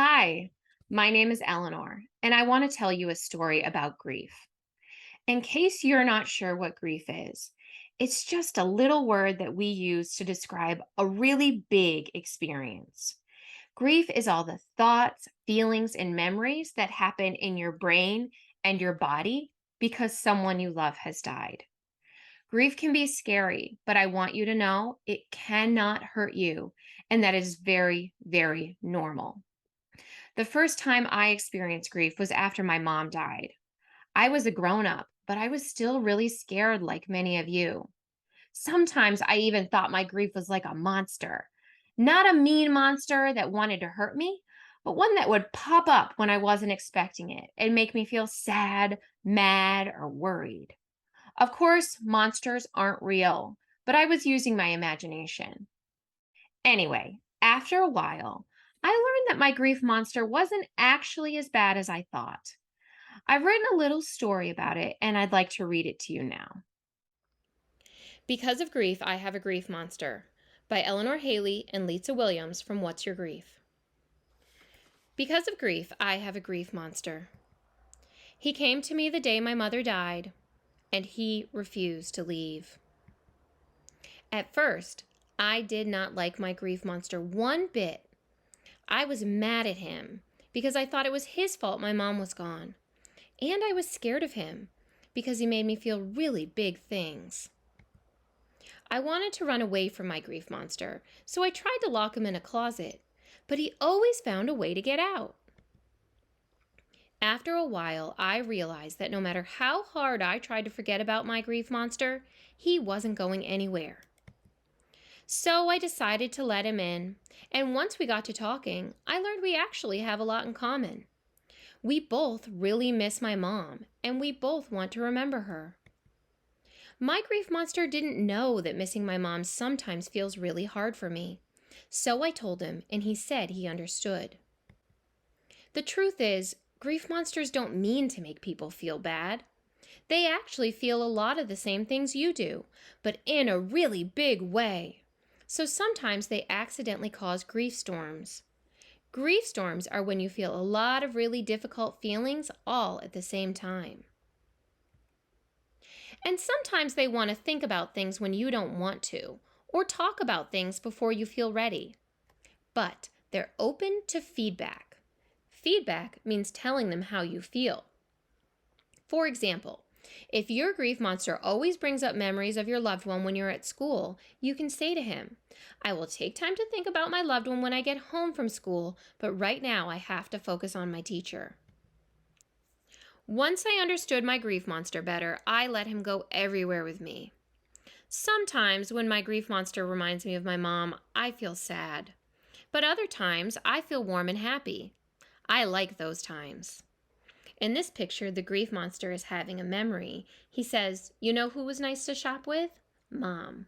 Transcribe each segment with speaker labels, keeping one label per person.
Speaker 1: Hi, my name is Eleanor, and I want to tell you a story about grief. In case you're not sure what grief is, it's just a little word that we use to describe a really big experience. Grief is all the thoughts, feelings, and memories that happen in your brain and your body because someone you love has died. Grief can be scary, but I want you to know it cannot hurt you, and that is very, very normal. The first time I experienced grief was after my mom died. I was a grown up, but I was still really scared, like many of you. Sometimes I even thought my grief was like a monster. Not a mean monster that wanted to hurt me, but one that would pop up when I wasn't expecting it and make me feel sad, mad, or worried. Of course, monsters aren't real, but I was using my imagination. Anyway, after a while, I learned that my grief monster wasn't actually as bad as I thought. I've written a little story about it, and I'd like to read it to you now.
Speaker 2: Because of Grief, I Have a Grief Monster by Eleanor Haley and Lisa Williams from What's Your Grief? Because of grief, I have a grief monster. He came to me the day my mother died, and he refused to leave. At first, I did not like my grief monster one bit. I was mad at him because I thought it was his fault my mom was gone. And I was scared of him because he made me feel really big things. I wanted to run away from my grief monster, so I tried to lock him in a closet, but he always found a way to get out. After a while, I realized that no matter how hard I tried to forget about my grief monster, he wasn't going anywhere. So I decided to let him in, and once we got to talking, I learned we actually have a lot in common. We both really miss my mom, and we both want to remember her. My grief monster didn't know that missing my mom sometimes feels really hard for me. So I told him, and he said he understood. The truth is, grief monsters don't mean to make people feel bad. They actually feel a lot of the same things you do, but in a really big way. So sometimes they accidentally cause grief storms. Grief storms are when you feel a lot of really difficult feelings all at the same time. And sometimes they want to think about things when you don't want to, or talk about things before you feel ready. But they're open to feedback. Feedback means telling them how you feel. For example, if your grief monster always brings up memories of your loved one when you're at school, you can say to him, I will take time to think about my loved one when I get home from school, but right now I have to focus on my teacher. Once I understood my grief monster better, I let him go everywhere with me. Sometimes when my grief monster reminds me of my mom, I feel sad. But other times, I feel warm and happy. I like those times. In this picture, the grief monster is having a memory. He says, you know who was nice to shop with? Mom.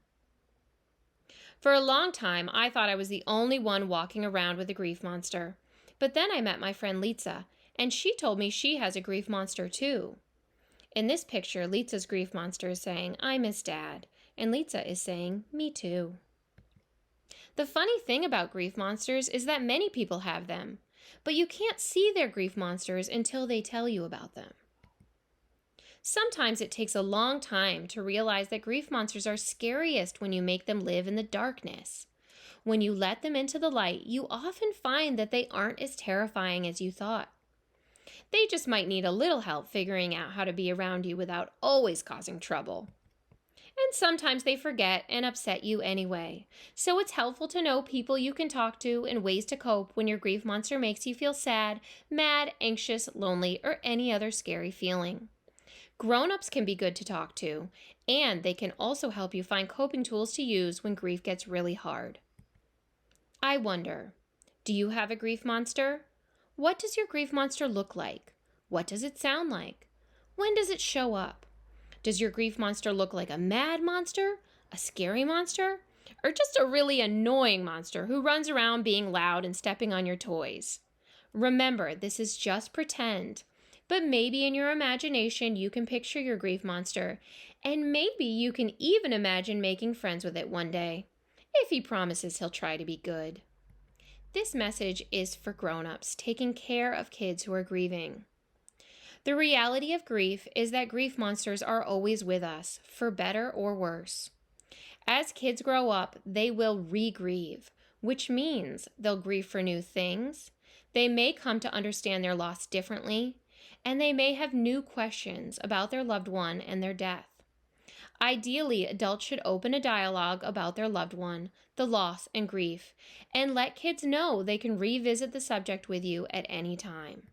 Speaker 2: For a long time, I thought I was the only one walking around with a grief monster. But then I met my friend Lisa, and she told me she has a grief monster too. In this picture, Lisa's grief monster is saying, I miss Dad, and Lisa is saying, me too. The funny thing about grief monsters is that many people have them, but you can't see their grief monsters until they tell you about them. Sometimes it takes a long time to realize that grief monsters are scariest when you make them live in the darkness. When you let them into the light, you often find that they aren't as terrifying as you thought. They just might need a little help figuring out how to be around you without always causing trouble. And sometimes they forget and upset you anyway. So it's helpful to know people you can talk to and ways to cope when your grief monster makes you feel sad, mad, anxious, lonely, or any other scary feeling. Grown-ups can be good to talk to, and they can also help you find coping tools to use when grief gets really hard. I wonder, do you have a grief monster? What does your grief monster look like? What does it sound like? When does it show up? Does your grief monster look like a mad monster, a scary monster, or just a really annoying monster who runs around being loud and stepping on your toys? Remember, this is just pretend, but maybe in your imagination you can picture your grief monster, and maybe you can even imagine making friends with it one day, if he promises he'll try to be good. This message is for grownups taking care of kids who are grieving. The reality of grief is that grief monsters are always with us, for better or worse. As kids grow up, they will re-grieve, which means they'll grieve for new things. They may come to understand their loss differently, and they may have new questions about their loved one and their death. Ideally, adults should open a dialogue about their loved one, the loss, and grief, and let kids know they can revisit the subject with you at any time.